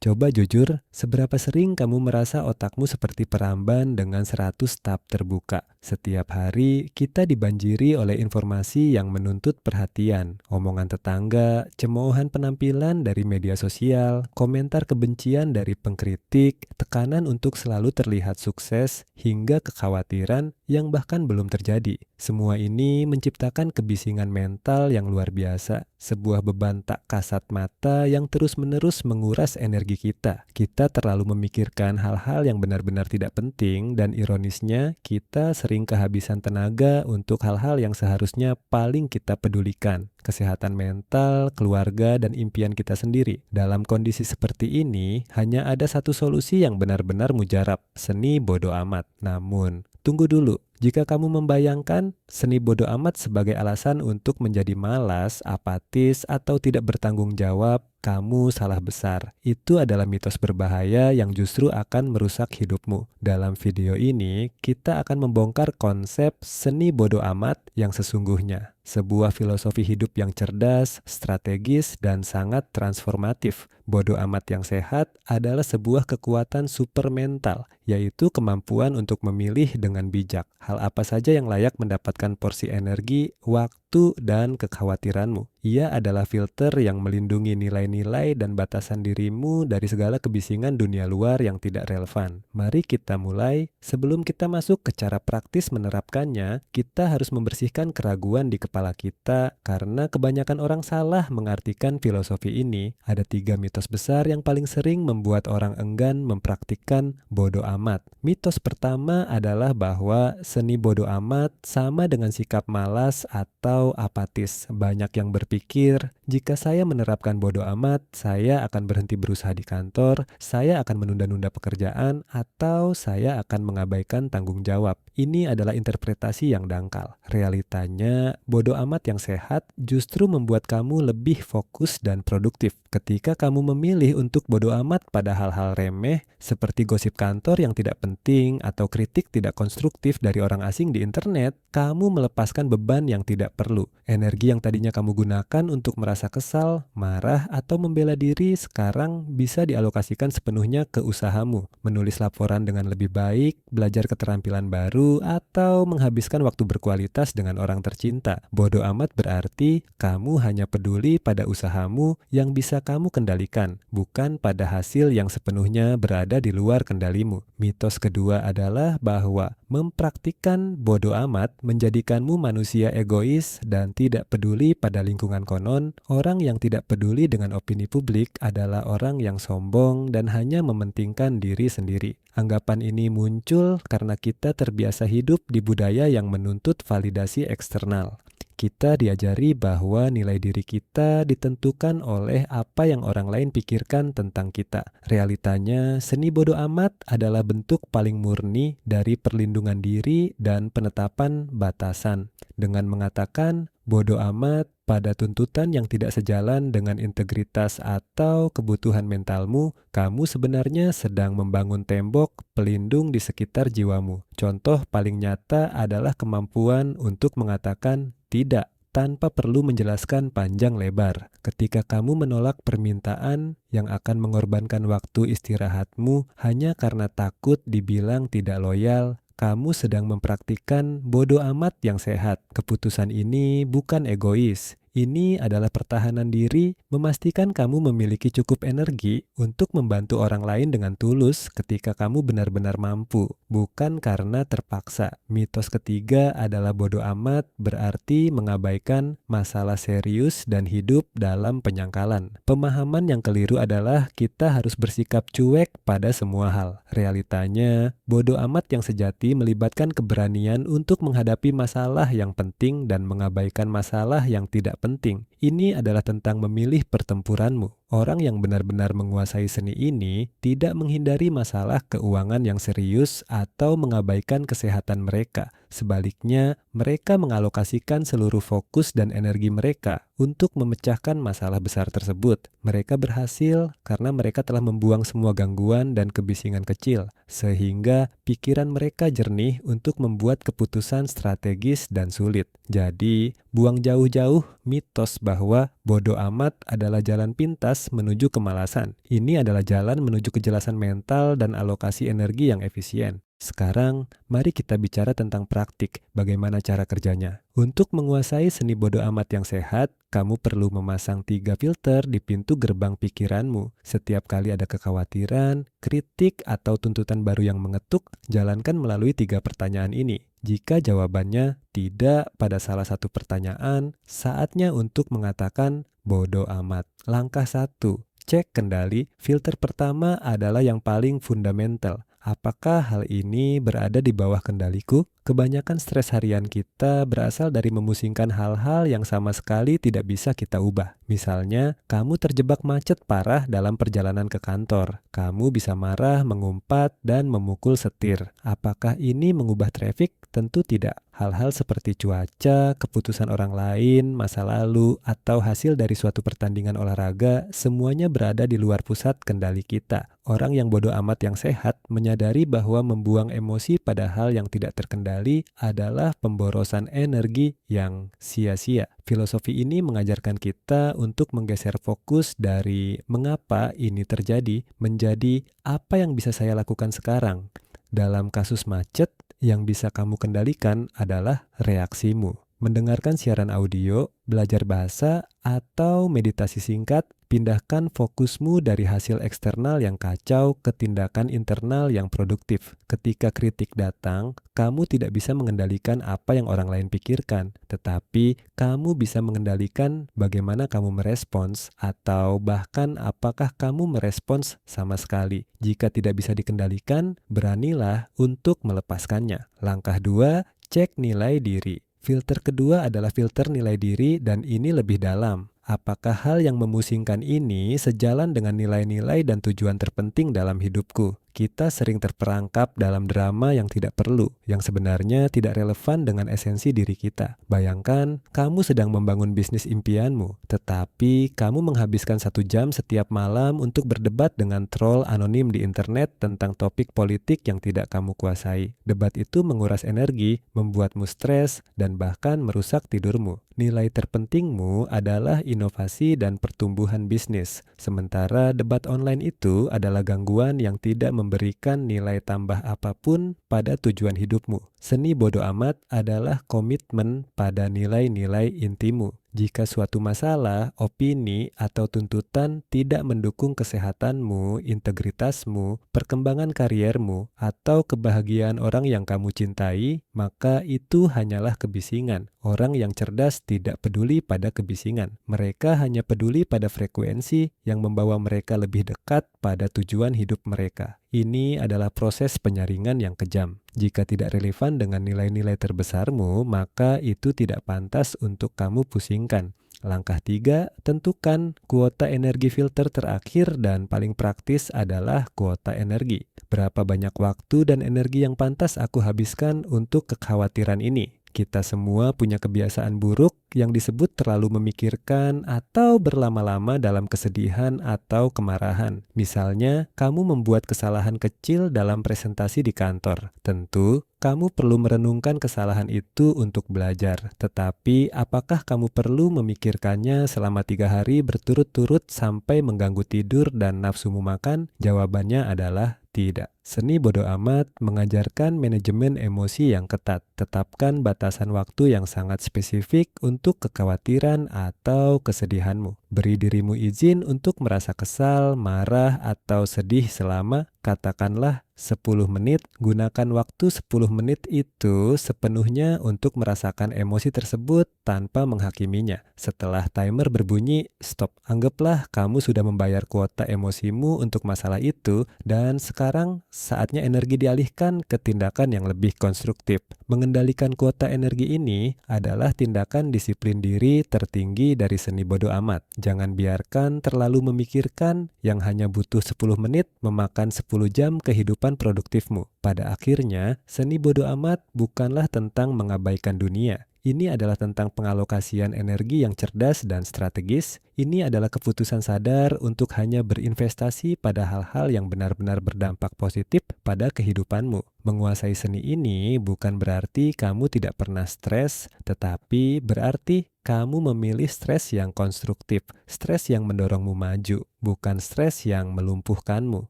Coba jujur, seberapa sering kamu merasa otakmu seperti peramban dengan 100 tab terbuka? Setiap hari, kita dibanjiri oleh informasi yang menuntut perhatian. Omongan tetangga, cemoohan penampilan dari media sosial, komentar kebencian dari pengkritik, tekanan untuk selalu terlihat sukses, hingga kekhawatiran yang bahkan belum terjadi. Semua ini menciptakan kebisingan mental yang luar biasa, sebuah beban tak kasat mata yang terus-menerus menguras energi kita. Kita terlalu memikirkan hal-hal yang benar-benar tidak penting dan ironisnya kita sering kehabisan tenaga untuk hal-hal yang seharusnya paling kita pedulikan. Kesehatan mental, keluarga, dan impian kita sendiri. Dalam kondisi seperti ini, hanya ada satu solusi yang benar-benar mujarab, seni bodo amat. Namun, tunggu dulu. Jika kamu membayangkan seni bodo amat sebagai alasan untuk menjadi malas, apatis, atau tidak bertanggung jawab, kamu salah besar. Itu adalah mitos berbahaya yang justru akan merusak hidupmu. Dalam video ini, kita akan membongkar konsep seni bodo amat yang sesungguhnya. Sebuah filosofi hidup yang cerdas, strategis, dan sangat transformatif. Bodo amat yang sehat adalah sebuah kekuatan super mental, yaitu kemampuan untuk memilih dengan bijak hal apa saja yang layak mendapatkan porsi energi, waktu, dan kekhawatiranmu. Ia adalah filter yang melindungi nilai-nilai dan batasan dirimu dari segala kebisingan dunia luar yang tidak relevan. Mari kita mulai. Sebelum kita masuk ke cara praktis menerapkannya, kita harus membersihkan keraguan di kepala kita karena kebanyakan orang salah mengartikan filosofi ini. Ada 3 mitos besar yang paling sering membuat orang enggan mempraktikkan bodo amat. Mitos pertama adalah bahwa seni bodo amat sama dengan sikap malas atau apatis. Banyak yang berpikir, jika saya menerapkan bodo amat, saya akan berhenti berusaha di kantor, saya akan menunda-nunda pekerjaan, atau saya akan mengabaikan tanggung jawab. Ini adalah interpretasi yang dangkal. Realitanya, bodo amat yang sehat justru membuat kamu lebih fokus dan produktif. Ketika kamu memilih untuk bodo amat pada hal-hal remeh, seperti gosip kantor yang tidak penting atau kritik tidak konstruktif dari orang asing di internet, kamu melepaskan beban yang tidak perlu. Energi yang tadinya kamu gunakan untuk merasa kesal, marah, atau membela diri sekarang bisa dialokasikan sepenuhnya ke usahamu, menulis laporan dengan lebih baik, belajar keterampilan baru, atau menghabiskan waktu berkualitas dengan orang tercinta. Bodo amat berarti kamu hanya peduli pada usahamu yang bisa kamu kendalikan, bukan pada hasil yang sepenuhnya berada di luar kendalimu. Mitos kedua adalah bahwa mempraktikkan bodo amat menjadikanmu manusia egois dan tidak peduli pada lingkungan konon. Orang yang tidak peduli dengan opini publik adalah orang yang sombong dan hanya mementingkan diri sendiri. Anggapan ini muncul karena kita terbiasa hidup di budaya yang menuntut validasi eksternal. Kita diajari bahwa nilai diri kita ditentukan oleh apa yang orang lain pikirkan tentang kita. Realitanya, seni bodo amat adalah bentuk paling murni dari perlindungan diri dan penetapan batasan. Dengan mengatakan bodo amat pada tuntutan yang tidak sejalan dengan integritas atau kebutuhan mentalmu, kamu sebenarnya sedang membangun tembok pelindung di sekitar jiwamu. Contoh paling nyata adalah kemampuan untuk mengatakan tidak tanpa perlu menjelaskan panjang lebar. Ketika kamu menolak permintaan yang akan mengorbankan waktu istirahatmu hanya karena takut dibilang tidak loyal, kamu sedang mempraktikkan bodo amat yang sehat. Keputusan ini bukan egois. Ini adalah pertahanan diri, memastikan kamu memiliki cukup energi untuk membantu orang lain dengan tulus ketika kamu benar-benar mampu, bukan karena terpaksa. Mitos ketiga adalah bodo amat berarti mengabaikan masalah serius dan hidup dalam penyangkalan. Pemahaman yang keliru adalah kita harus bersikap cuek pada semua hal. Realitanya, bodo amat yang sejati melibatkan keberanian untuk menghadapi masalah yang penting dan mengabaikan masalah yang tidak penting. Ini adalah tentang memilih pertempuranmu. Orang yang benar-benar menguasai seni ini tidak menghindari masalah keuangan yang serius atau mengabaikan kesehatan mereka. Sebaliknya, mereka mengalokasikan seluruh fokus dan energi mereka untuk memecahkan masalah besar tersebut. Mereka berhasil karena mereka telah membuang semua gangguan dan kebisingan kecil, sehingga pikiran mereka jernih untuk membuat keputusan strategis dan sulit. Jadi, buang jauh-jauh mitos bahwa Bodo amat adalah jalan pintas menuju kemalasan. Ini adalah jalan menuju kejelasan mental dan alokasi energi yang efisien. Sekarang, mari kita bicara tentang praktik, bagaimana cara kerjanya. Untuk menguasai seni bodo amat yang sehat, kamu perlu memasang 3 filter di pintu gerbang pikiranmu. Setiap kali ada kekhawatiran, kritik, atau tuntutan baru yang mengetuk, jalankan melalui 3 pertanyaan ini. Jika jawabannya tidak pada salah satu pertanyaan, saatnya untuk mengatakan bodo amat. Langkah 1, cek kendali. Filter pertama adalah yang paling fundamental. Apakah hal ini berada di bawah kendaliku? Kebanyakan stres harian kita berasal dari memusingkan hal-hal yang sama sekali tidak bisa kita ubah. Misalnya, kamu terjebak macet parah dalam perjalanan ke kantor. Kamu bisa marah, mengumpat, dan memukul setir. Apakah ini mengubah traffic? Tentu tidak. Hal-hal seperti cuaca, keputusan orang lain, masa lalu, atau hasil dari suatu pertandingan olahraga, semuanya berada di luar pusat kendali kita. Orang yang bodoh amat yang sehat menyadari bahwa membuang emosi pada hal yang tidak terkendali adalah pemborosan energi yang sia-sia. Filosofi ini mengajarkan kita untuk menggeser fokus dari mengapa ini terjadi menjadi apa yang bisa saya lakukan sekarang. Dalam kasus macet, yang bisa kamu kendalikan adalah reaksimu. Mendengarkan siaran audio, belajar bahasa, atau meditasi singkat, pindahkan fokusmu dari hasil eksternal yang kacau ke tindakan internal yang produktif. Ketika kritik datang, kamu tidak bisa mengendalikan apa yang orang lain pikirkan, tetapi kamu bisa mengendalikan bagaimana kamu merespons atau bahkan apakah kamu merespons sama sekali. Jika tidak bisa dikendalikan, beranilah untuk melepaskannya. Langkah 2, cek nilai diri. Filter kedua adalah filter nilai diri dan ini lebih dalam. Apakah hal yang memusingkan ini sejalan dengan nilai-nilai dan tujuan terpenting dalam hidupku? Kita sering terperangkap dalam drama yang tidak perlu, yang sebenarnya tidak relevan dengan esensi diri kita. Bayangkan, kamu sedang membangun bisnis impianmu, tetapi kamu menghabiskan 1 jam setiap malam untuk berdebat dengan troll anonim di internet tentang topik politik yang tidak kamu kuasai. Debat itu menguras energi, membuatmu stres, dan bahkan merusak tidurmu. Nilai terpentingmu adalah inovasi dan pertumbuhan bisnis, sementara debat online itu adalah gangguan yang tidak memberikan nilai tambah apapun pada tujuan hidupmu. Seni bodo amat adalah komitmen pada nilai-nilai intimu. Jika suatu masalah, opini, atau tuntutan tidak mendukung kesehatanmu, integritasmu, perkembangan kariermu, atau kebahagiaan orang yang kamu cintai, maka itu hanyalah kebisingan. Orang yang cerdas tidak peduli pada kebisingan. Mereka hanya peduli pada frekuensi yang membawa mereka lebih dekat pada tujuan hidup mereka. Ini adalah proses penyaringan yang kejam. Jika tidak relevan dengan nilai-nilai terbesarmu, maka itu tidak pantas untuk kamu pusingkan. Langkah 3, tentukan kuota energi filter terakhir dan paling praktis adalah kuota energi. Berapa banyak waktu dan energi yang pantas aku habiskan untuk kekhawatiran ini? Kita semua punya kebiasaan buruk yang disebut terlalu memikirkan atau berlama-lama dalam kesedihan atau kemarahan. Misalnya, kamu membuat kesalahan kecil dalam presentasi di kantor. Tentu, kamu perlu merenungkan kesalahan itu untuk belajar. Tetapi, apakah kamu perlu memikirkannya selama 3 hari berturut-turut sampai mengganggu tidur dan nafsumu makan? Jawabannya adalah tidak. Seni bodo amat mengajarkan manajemen emosi yang ketat. Tetapkan batasan waktu yang sangat spesifik untuk kekhawatiran atau kesedihanmu. Beri dirimu izin untuk merasa kesal, marah, atau sedih selama, katakanlah, 10 menit. Gunakan waktu 10 menit itu sepenuhnya untuk merasakan emosi tersebut tanpa menghakiminya. Setelah timer berbunyi, stop. Anggaplah kamu sudah membayar kuota emosimu untuk masalah itu dan sekarang saatnya energi dialihkan ke tindakan yang lebih konstruktif. Mengendalikan kuota energi ini adalah tindakan disiplin diri tertinggi dari seni bodo amat. Jangan biarkan terlalu memikirkan yang hanya butuh 10 menit memakan 10 jam kehidupan produktifmu. Pada akhirnya, seni bodo amat bukanlah tentang mengabaikan dunia. Ini adalah tentang pengalokasian energi yang cerdas dan strategis. Ini adalah keputusan sadar untuk hanya berinvestasi pada hal-hal yang benar-benar berdampak positif pada kehidupanmu. Menguasai seni ini bukan berarti kamu tidak pernah stres, tetapi berarti kamu memilih stres yang konstruktif, stres yang mendorongmu maju, bukan stres yang melumpuhkanmu.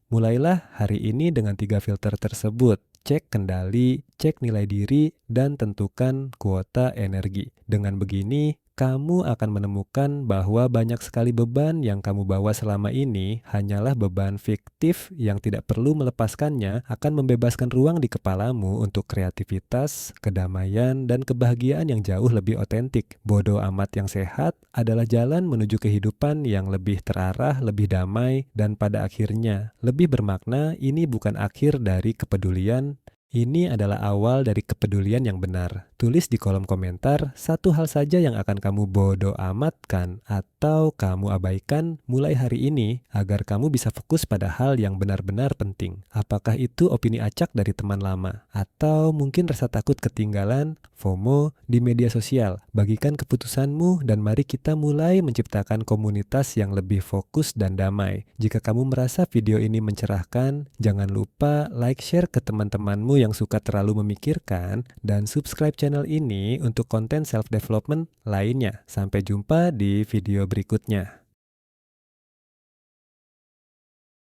Mulailah hari ini dengan 3 filter tersebut. Cek kendali, cek nilai diri, dan tentukan kuota energi. Dengan begini, kamu akan menemukan bahwa banyak sekali beban yang kamu bawa selama ini hanyalah beban fiktif yang tidak perlu melepaskannya akan membebaskan ruang di kepalamu untuk kreativitas, kedamaian, dan kebahagiaan yang jauh lebih otentik. Bodo amat yang sehat adalah jalan menuju kehidupan yang lebih terarah, lebih damai, dan pada akhirnya lebih bermakna. Ini bukan akhir dari kepedulian. Ini adalah awal dari kepedulian yang benar. Tulis di kolom komentar satu hal saja yang akan kamu bodo amatkan atau kamu abaikan mulai hari ini agar kamu bisa fokus pada hal yang benar-benar penting. Apakah itu opini acak dari teman lama? Atau mungkin rasa takut ketinggalan, FOMO, di media sosial? Bagikan keputusanmu dan mari kita mulai menciptakan komunitas yang lebih fokus dan damai. Jika kamu merasa video ini mencerahkan, jangan lupa like, share ke teman-temanmu yang suka terlalu memikirkan, dan subscribe channel ini untuk konten self-development lainnya. Sampai jumpa di video berikutnya.